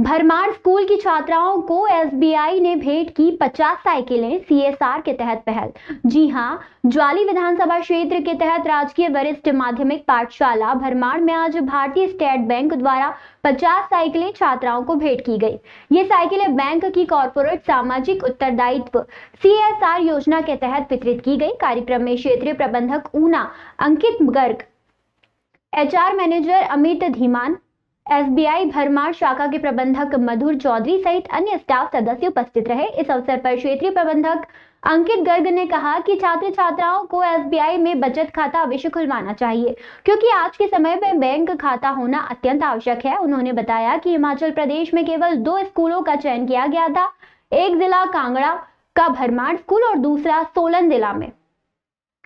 भरमार स्कूल की छात्राओं को एसबीआई ने भेंट की 50 साइकिलें। सीएसआर के तहत पहल। जी हां, ज्वाली विधानसभा क्षेत्र के तहत राजकीय वरिष्ठ माध्यमिक पाठशाला भरमार में आज भारतीय स्टेट बैंक द्वारा 50 साइकिलें छात्राओं को भेंट की गई। ये साइकिलें बैंक की कॉर्पोरेट सामाजिक उत्तरदायित्व सीएसआर योजना के तहत वितरित की गई। कार्यक्रम में क्षेत्रीय प्रबंधक Una Ankit Garg, HR manager Amit Dhiman, SBI Bharmar शाखा के प्रबंधक मधुर चौधरी सहित अन्य स्टाफ सदस्य उपस्थित रहे। इस अवसर पर क्षेत्रीय प्रबंधक अंकित गर्ग ने कहा कि छात्र छात्राओं को एसबीआई में बचत खाता अवश्य खुलवाना चाहिए, क्योंकि आज के समय में बैंक खाता होना अत्यंत आवश्यक है। उन्होंने बताया कि हिमाचल प्रदेश में केवल 2 स्कूलों का चयन किया गया था, एक जिला कांगड़ा का भरमार स्कूल और दूसरा सोलन जिला में।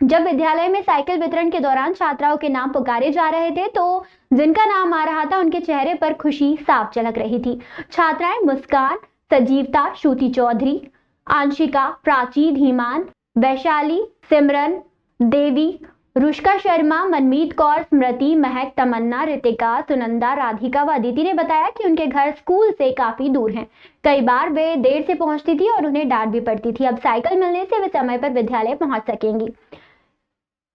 जब विद्यालय में साइकिल वितरण के दौरान छात्राओं के नाम पुकारे जा रहे थे तो जिनका नाम आ रहा था उनके चेहरे पर खुशी साफ झलक रही थी। छात्राएं मुस्कान, सजीवता, श्रुति चौधरी, आंशिका, प्राची, धीमान, वैशाली, सिमरन, देवी, रुष्का शर्मा, मनमीत कौर, स्मृति, महक, तमन्ना, रितिका, सुनंदा, राधिका व अदिति ने बताया कि उनके घर स्कूल से काफी दूर हैं। कई बार वे देर से पहुंचती थी और उन्हें डांट भी पड़ती थी। अब साइकिल मिलने से वे समय पर विद्यालय पहुंच सकेंगी।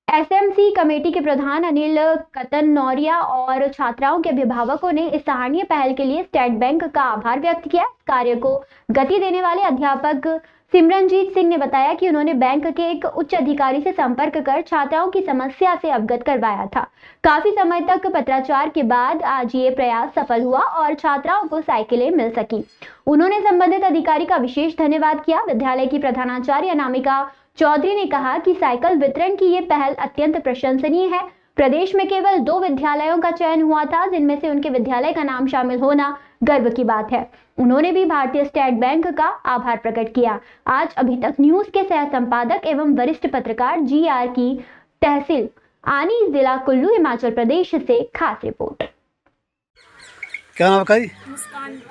एसएमसी कमेटी के प्रधान अनिल कतनौरिया और छात्राओं के अभिभावकों ने इस सराहनीय पहल के लिए स्टेट बैंक का आभार व्यक्त किया। इस कार्य को गति देने वाले अध्यापक सिमरनजीत सिंह ने बताया कि उन्होंने बैंक के एक उच्च अधिकारी से संपर्क कर छात्राओं की समस्या से अवगत करवाया था। काफी समय तक पत्राचार के बाद आज ये प्रयास सफल हुआ और छात्राओं को साइकिलें मिल सकी। उन्होंने संबंधित अधिकारी का विशेष धन्यवाद किया। विद्यालय की प्रधानाचार्य अनामिका चौधरी ने कहा कि साइकिल वितरण की ये पहल अत्यंत प्रशंसनीय है। प्रदेश में केवल 2 विद्यालयों का चयन हुआ था, जिनमें से उनके विद्यालय का नाम शामिल होना गर्व की बात है। उन्होंने भी भारतीय स्टेट बैंक का आभार प्रकट किया। आज अभी तक न्यूज के सह संपादक एवं वरिष्ठ पत्रकार जीआर की तहसील आनी, जिला कुल्लू, हिमाचल प्रदेश से खास रिपोर्ट। क्या नाम आपका जी? मुस्कान।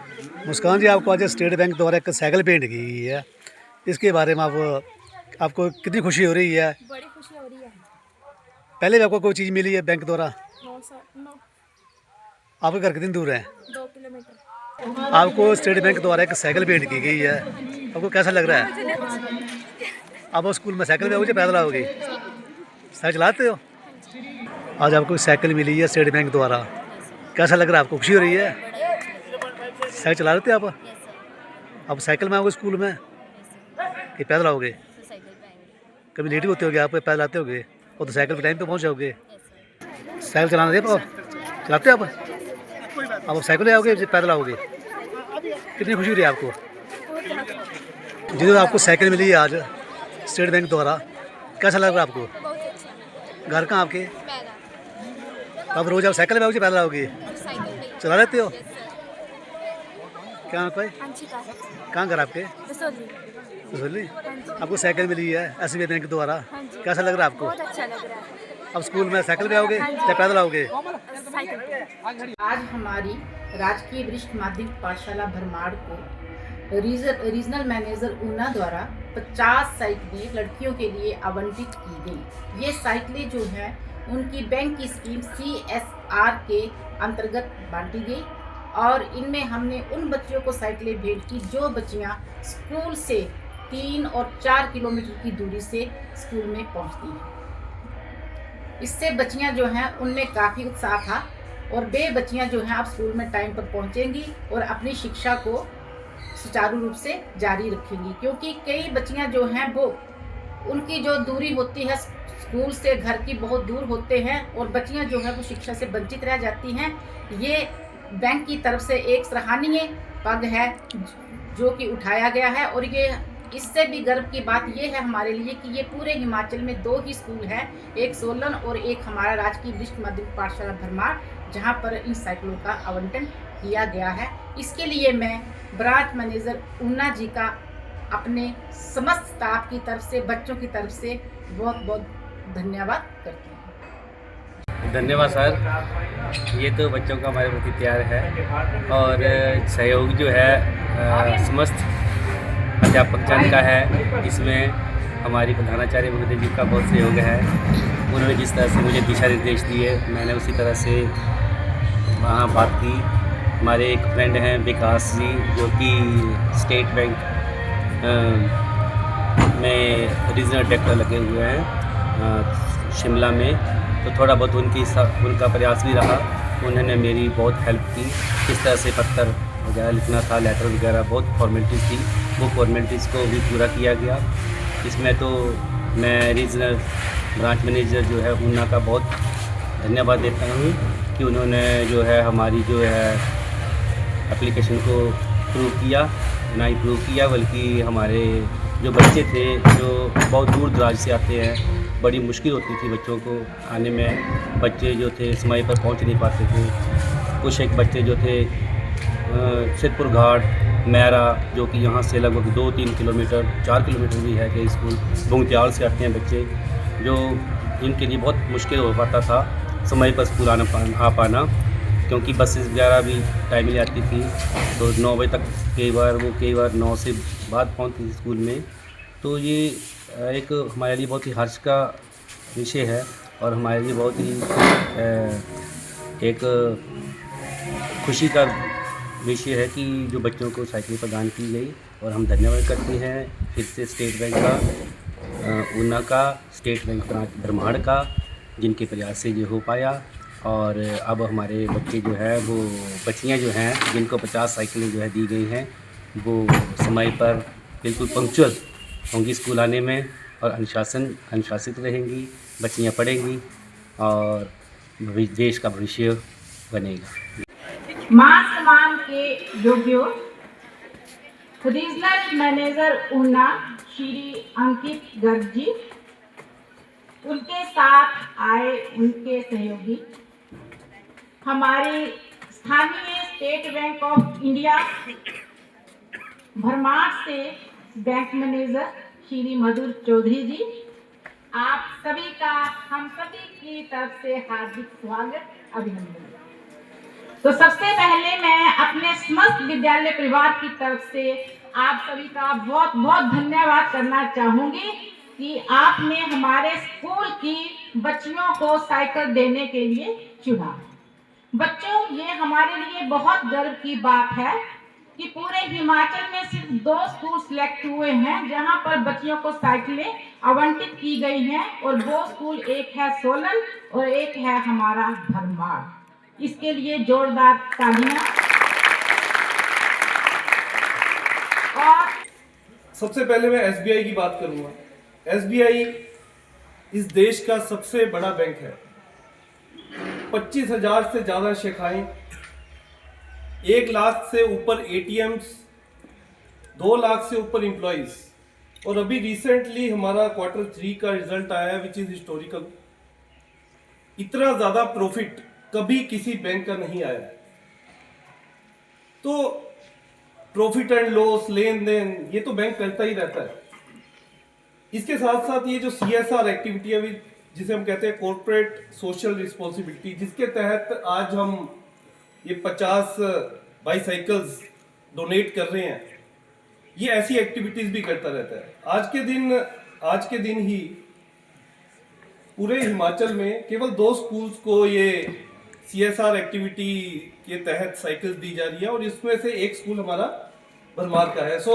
मुस्कान जी, आपको आज स्टेट बैंक द्वारा एक साइकिल भेंट की गई है, इसके बारे में आपको कितनी खुशी हो रही है? बड़ी खुशी हो रही है। पहले भी आपको कोई चीज़ मिली है बैंक द्वारा? 9 आपके घर कितनी दूर है? 2 किलोमीटर। आपको स्टेट बैंक द्वारा एक साइकिल भेंट की गई है, आपको कैसा लग रहा है? आप स्कूल में साइकिल में आओगे, पैदल आओगे? साइकिल चलाते हो? आज आपको साइकिल मिली है स्टेट बैंक द्वारा, कैसा लग रहा है आपको? खुशी हो रही है? साइकिल चला लेते हो आप साइकिल में आओगे स्कूल में कि पैदल आओगे? कभी लेट होते होगे, आप पैदल आते होगे और तो साइकिल पे टाइम पे पहुंच जाओगे। साइकिल चलाना दे चलाते हो आप साइकिल आओगे पैदल आओगे? कितनी खुशी हो रही है आपको? जिन्होंने आपको साइकिल मिली है आज स्टेट बैंक द्वारा, कैसा लग रहा है आपको? घर कहाँ आपके? आप रोज आप साइकिल में आओगे पैदल आओगे? चला लेते हो? क्या नाम है? कहाँ घर आपके? कसौली। आपको साइकिल मिली है एसबीआई बैंक द्वारा, कैसा लग रहा है आपको? बहुत अच्छा लग रहा है। अब स्कूल में साइकिल पे आओगे या पैदल आओगे? आज हमारी राजकीय वरिष्ठ माध्यमिक पाठशाला भरमार को रीजनल मैनेजर ऊना द्वारा 50 साइकिलें लड़कियों के लिए आवंटित की गई। ये साइकिलें जो हैं उनकी बैंक की स्कीम CSR के अंतर्गत बांटी गई और इनमें हमने उन बच्चियों को साइकिलें भेंट की जो बच्चियां स्कूल से 3 और 4 किलोमीटर की दूरी से स्कूल में पहुंचती हैं। इससे बच्चियां जो हैं उनमें काफ़ी उत्साह था और वे बच्चियां जो हैं अब स्कूल में टाइम पर पहुंचेंगी और अपनी शिक्षा को सुचारू रूप से जारी रखेंगी, क्योंकि कई बच्चियां जो हैं वो उनकी जो दूरी होती है स्कूल से घर की बहुत दूर होते हैं और बच्चियां जो है वो शिक्षा से वंचित रह जाती हैं। ये बैंक की तरफ से एक सराहनीय पग है जो कि उठाया गया है और ये इससे भी गर्व की बात ये है हमारे लिए कि ये पूरे हिमाचल में 2 ही स्कूल हैं, एक सोलन और एक हमारा राजकीय वरिष्ठ माध्यमिक पाठशाला भरमार, जहां पर इन साइकिलों का आवंटन किया गया है। इसके लिए मैं ब्रांच मैनेजर ऊना जी का अपने समस्त स्टाफ की तरफ से, बच्चों की तरफ से बहुत बहुत धन्यवाद करती हूँ। धन्यवाद सर, ये तो बच्चों का हमारे प्रति प्यार है और सहयोग जो है समस्त अध्यापक जन का है। इसमें हमारी प्रधानाचार्य महोदय जी का बहुत सहयोग है। उन्होंने जिस तरह से मुझे दिशा निर्देश दिए मैंने उसी तरह से वहाँ बात की। हमारे एक फ्रेंड हैं विकास जी, जो कि स्टेट बैंक में रीजनल डायरेक्टर लगे हुए हैं शिमला में। तो थोड़ा बहुत उनका प्रयास भी रहा। उन्होंने मेरी बहुत हेल्प की, किस तरह से पत्र वगैरह लिखना था, लेटर वगैरह, बहुत फॉर्मेलिटीज़ थी, वो फॉर्मेलिटीज़ को भी पूरा किया गया। इसमें तो मैं रीजनल ब्रांच मैनेजर जो है ऊना का बहुत धन्यवाद देता हूँ कि उन्होंने जो है हमारी जो है एप्लीकेशन को प्रूव किया, ना ही प्रूव किया बल्कि हमारे जो बच्चे थे जो बहुत दूर दराज से आते हैं, बड़ी मुश्किल होती थी बच्चों को आने में। बच्चे जो थे समय पर पहुंच नहीं पाते थे। कुछ एक बच्चे जो थे सिद्धपुर घाट, मैरा, जो कि यहाँ से लगभग 2-3 किलोमीटर, 4 किलोमीटर भी है कि स्कूल बुंगत्याल से आते हैं बच्चे, जो जिनके लिए बहुत मुश्किल हो पाता था समय पर स्कूल आ पाना, क्योंकि बसेस वगैरह भी टाइमली आती थी। तो 9 बजे तक कई बार 9 से बाद पहुँचती थी स्कूल में। तो ये एक हमारे लिए बहुत ही हर्ष का विषय है और हमारे लिए बहुत ही एक खुशी का विषय है कि जो बच्चों को साइकिल प्रदान की गई। और हम धन्यवाद करते हैं फिर से स्टेट बैंक का, ऊना का, स्टेट बैंक ब्रांच भरमाड़ का, जिनके प्रयास से ये हो पाया। और अब हमारे बच्चे जो है वो बच्चियाँ जो हैं जिनको 50 साइकिलें जो है दी गई हैं, वो समय पर बिल्कुल पंक्चुअल होंगी स्कूल आने में और अनुशासित रहेंगी, बच्चियाँ पढ़ेंगी और देश का भविष्य बनेगा। मान सम्मान के योग्य रीजनल मैनेजर ऊना श्री अंकित गर्ग जी, उनके साथ आए उनके सहयोगी, हमारी स्थानीय state bank of India Bharmar से बैंक मैनेजर श्री मधुर चौधरी जी, आप सभी का हम सभी की तरफ से हार्दिक स्वागत, अभिनंदन। तो सबसे पहले मैं अपने समस्त विद्यालय परिवार की तरफ से आप सभी का बहुत बहुत धन्यवाद करना चाहूंगी कि आपने हमारे स्कूल की बच्चियों को साइकिल देने के लिए चुना। बच्चों, ये हमारे लिए बहुत गर्व की बात है कि पूरे हिमाचल में सिर्फ 2 स्कूल सिलेक्ट हुए हैं जहां पर बच्चियों को साइकिलें आवंटित की गई हैं, और 2 स्कूल, एक है सोलन और एक है हमारा भरमाड़। इसके लिए जोरदार तालियां। और सबसे पहले मैं एसबीआई की बात करूंगा। एसबीआई इस देश का सबसे बड़ा बैंक है। 25,000 से ज़्यादा शाखाएं, 1 लाख से ऊपर एटीएम्स, 2 लाख से ऊपर एम्प्लॉइज, और अभी रिसेंटली हमारा Q3 का रिजल्ट आया विच इज हिस्टोरिकल। इतना ज़्यादा प्रॉफिट कभी किसी बैंक का नहीं आया। तो प्रॉफिट एंड लॉस, लेन देन, ये तो बैंक करता ही रहता है। इसके साथ साथ ये जो CSR एक्टिविटी है, जिसे हम कहते हैं कॉर्पोरेट सोशल रिस्पॉन्सिबिलिटी, जिसके तहत आज हम ये 50 बाईसाइकिल्स डोनेट कर रहे हैं, ये ऐसी एक्टिविटीज भी करता रहता है। आज के दिन ही पूरे हिमाचल में केवल 2 स्कूल्स को ये CSR एक्टिविटी के तहत साइकिल्स दी जा रही है, और इसमें से एक स्कूल हमारा भरमाड़ का है। सो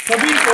सभी को